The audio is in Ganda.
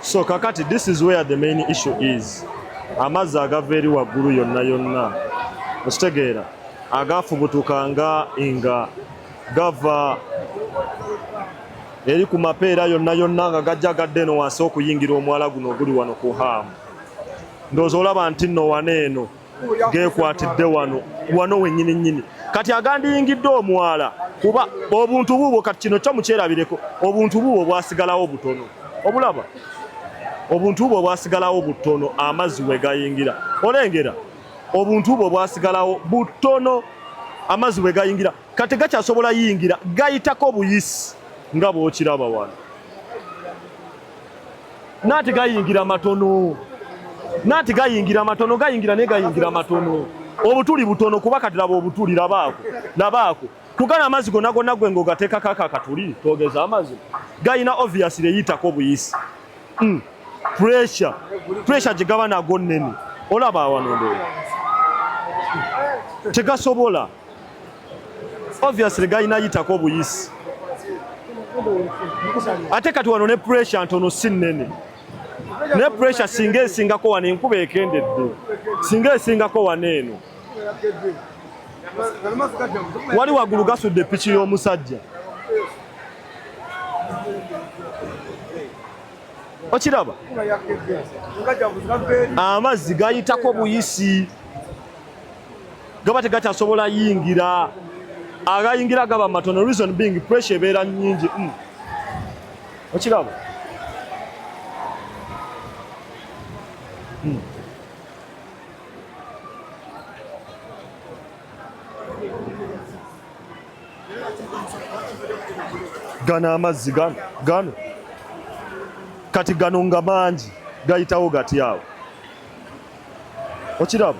So kakati, this is where the main issue is. Amazzi agava eri waggulu yonna yonna okitegeera agafubutukanga nga gava eri ku mapeera yonna yonna nga gajja gadde eno wansi okuyingira omwala guno oguli wano ku haamu. Ndowooza olaba nti nno wano eno geekwatidde wano wennyini nnyini. Kati agandiyingidde omwala kuba obuntu buubwo kati kino kyo mukyerabireko, obuntu buubwo bwasigalawo butono. Obulaba obuntu bwo bwasigalawo butono amazzi we gayingira. Olengera obuntu bwo bwasigalawo butono amazzi we gayingira. Kati gakyasobola yingira gayitako buyisi nga bw'okiraba wano. Naati gayingira matono. Naati gayingira matono, gayingira naye gayingira matono. Obutuli butono kuba kati laba obutuli labaako. Kugana amazzi gonna gonna gwe ng'ogateekako akatuli togeza amazzi. Gayina obviously yitako buyisi. Pressure gye gaba nago nnene. Olaba wano ndo. Tegasobola. Obviously gayina yitako buyisi. Ate kati wano ne pressure ntono si nnene. Ne pressure singa esingako wano enkuba ekendedde. Singa esingako wano eno. Wali waggulu gasudde piki y'omusajja. Okiraba? Amazzi gayitako buyisi. Gaba tegakyasobola yingira. Agayingira gaba matono, reason being pressure ebeera nnyingi. Okiraba? Gano amazzi gano kati gano nga mangi gayitawo gati awo. Okiraba?